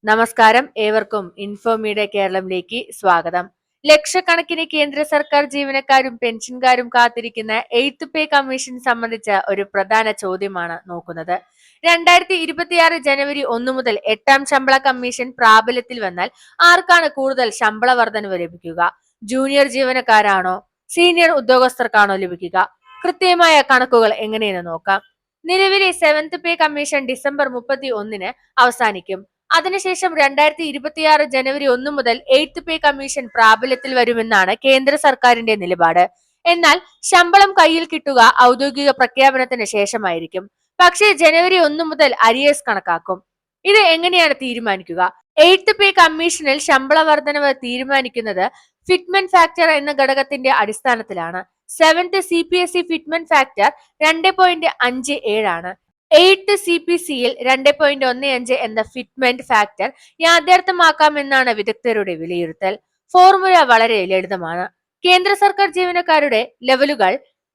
നമസ്കാരം, ഏവർക്കും info media കേരളത്തിലേക്ക് സ്വാഗതം. ലക്ഷക്കണക്കിന് കേന്ദ്ര സർക്കാർ ജീവനക്കാരും പെൻഷൻകാരും കാത്തിരിക്കുന്ന എയ്ത്ത് പേ കമ്മീഷൻ സംബന്ധിച്ച ഒരു പ്രധാന ചോദ്യമാണ് നോക്കുന്നത്. 2026 ജനുവരി 1 മുതൽ 8ാം ശമ്പള കമ്മീഷൻ പ്രാബല്യത്തിൽ വന്നാൽ ആർക്കാണ് കൂടുതൽ ശമ്പള വർധനവ് ലഭിക്കുക? ജൂനിയർ ജീവനക്കാരാണോ, സീനിയർ ഉദ്യോഗസ്ഥർക്കാണോ ലഭിക്കുക? കൃത്യമായ കണക്കുകൾ എങ്ങനെയെന്ന് നോക്കാം. നിലവിലെ 7th പേ കമ്മീഷൻ ഡിസംബർ 31-ന് അവസാനിക്കും. അതിനുശേഷം 2026 ജനുവരി 1 മുതൽ 8th പേ കമ്മീഷൻ പ്രാബല്യത്തിൽ വരുമെന്നാണ് കേന്ദ്ര സർക്കാരിന്റെ നിലപാട്. എന്നാൽ ശമ്പളം കയ്യിൽ കിട്ടുക ഔദ്യോഗിക പ്രഖ്യാപനത്തിന് ശേഷമായിരിക്കും. പക്ഷേ ജനുവരി 1 മുതൽ അരിയേഴ്സ് കണക്കാക്കും. ഇത് എങ്ങനെയാണ് തീരുമാനിക്കുക? 8th പേ കമ്മീഷനിൽ ശമ്പള വർധനവ് തീരുമാനിക്കുന്നത് ഫിറ്റ്മെന്റ് ഫാക്ടർ എന്ന ഘടകത്തിന്റെ അടിസ്ഥാനത്തിലാണ്. 7th CPSE ഫിറ്റ്മെന്റ് ഫാക്ടർ 2.57 ആണ്. 8th CPCയിൽ 2.15 എന്ന ഫിറ്റ്മെന്റ് ഫാക്ടർ യാഥാർത്ഥ്യമാക്കാമെന്നാണ് വിദഗ്ധരുടെ വിലയിരുത്തൽ. ഫോർമുല വളരെ ലളിതമാണ്. കേന്ദ്ര സർക്കാർ ജീവനക്കാരുടെ ലെവലുകൾ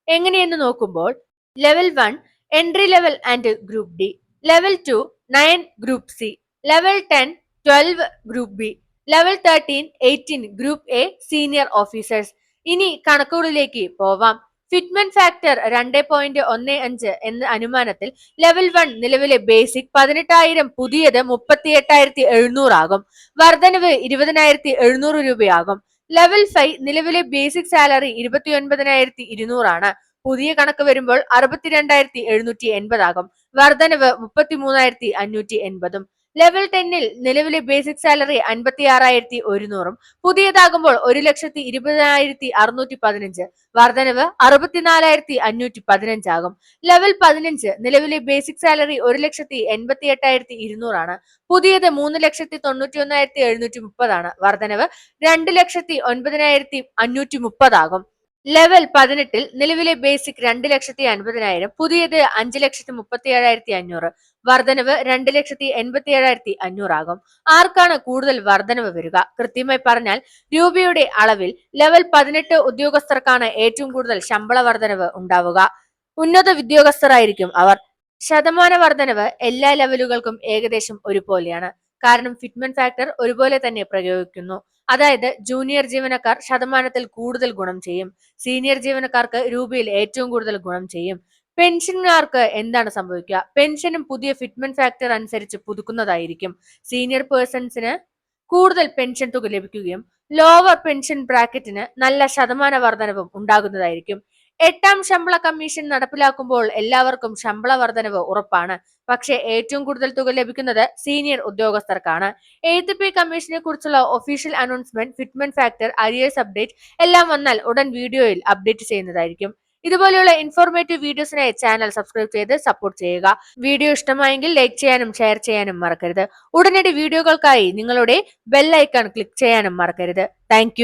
എങ്ങനെയെന്ന് നോക്കുമ്പോൾ level 1 entry level and group D, level 2 9 group C, level 10 12 group B, level 13 18 group A senior officers. ഇനി കണക്കുകളിലേക്ക് പോവാം. ഫിറ്റ്മെന്റ് ഫാക്ടർ 2.15 എന്ന അനുമാനത്തിൽ ലെവൽ 1 നിലവിലെ ബേസിക് 18,000, പുതിയത് 38,700 ആകും. വർധനവ് 20,700 രൂപയാകും. ലെവൽ 5 നിലവിലെ ബേസിക് സാലറി 29,200 ആണ്. പുതിയ കണക്ക് വരുമ്പോൾ 62,780 ആകും. വർധനവ് 33,580. ലെവൽ 10-ൽ നിലവിലെ ബേസിക് സാലറി 56,100, പുതിയതാകുമ്പോൾ 1,20,615. വർധനവ് 64,515 ആകും. ലെവൽ 15 നിലവിലെ ബേസിക് സാലറി 1,88,200 ആണ്. പുതിയത് 3,91,730 ആണ്. വർധനവ് 2,09,530 ആകും. ലെവൽ 18-ൽ നിലവിലെ ബേസിക് 2,50,000, പുതിയത് 5,37,500. വർധനവ് 2,87,500 ആകും. ആർക്കാണ് കൂടുതൽ വർധനവ് വരിക? കൃത്യമായി പറഞ്ഞാൽ രൂപയുടെ അളവിൽ ലെവൽ 18 ഉദ്യോഗസ്ഥർക്കാണ് ഏറ്റവും കൂടുതൽ ശമ്പള വർധനവ് ഉണ്ടാവുക. ഉന്നത ഉദ്യോഗസ്ഥരായിരിക്കും അവർ. ശതമാന വർധനവ് എല്ലാ ലെവലുകൾക്കും ഏകദേശം ഒരുപോലെയാണ്. കാരണം ഫിറ്റ്മെന്റ് ഫാക്ടർ ഒരുപോലെ തന്നെ പ്രയോഗിക്കുന്നു. അതായത് ജൂനിയർ ജീവനക്കാർ ശതമാനത്തിൽ കൂടുതൽ ഗുണം ചെയ്യും, സീനിയർ ജീവനക്കാർക്ക് രൂപയിൽ ഏറ്റവും കൂടുതൽ ഗുണം ചെയ്യും. പെൻഷൻകാർക്ക് എന്താണ് സംഭവിക്കുക? പെൻഷനും പുതിയ ഫിറ്റ്മെന്റ് ഫാക്ടർ അനുസരിച്ച് പുതുക്കുന്നതായിരിക്കും. സീനിയർ പേഴ്സൺസിന് കൂടുതൽ പെൻഷൻ തുക ലഭിക്കുകയും ലോവർ പെൻഷൻ ബ്രാക്കറ്റിന് നല്ല ശതമാന വർധനവും ഉണ്ടാകുന്നതായിരിക്കും. 8ാം ശമ്പള കമ്മീഷൻ നടപ്പിലാക്കുമ്പോൾ എല്ലാവർക്കും ശമ്പള വർധനവ് ഉറപ്പാണ്. പക്ഷേ ഏറ്റവും കൂടുതൽ തുക ലഭിക്കുന്നത് സീനിയർ ഉദ്യോഗസ്ഥർക്കാണ്. 8th പേ കമ്മീഷനെ കുറിച്ചുള്ള official announcement, fitment factor, arrears update എല്ലാം വന്നാൽ ഉടൻ വീഡിയോയിൽ അപ്ഡേറ്റ് ചെയ്യുന്നതായിരിക്കും. ഇതുപോലെയുള്ള ഇൻഫോർമേറ്റീവ് വീഡിയോസിനായി ചാനൽ സബ്സ്ക്രൈബ് ചെയ്ത് സപ്പോർട്ട് ചെയ്യുക. വീഡിയോ ഇഷ്ടമായെങ്കിൽ ലൈക്ക് ചെയ്യാനും ഷെയർ ചെയ്യാനും മറക്കരുത്. ഉടനടി വീഡിയോകൾക്കായി നിങ്ങളുടെ ബെൽ ഐക്കൺ ക്ലിക്ക് ചെയ്യാനും മറക്കരുത്. താങ്ക്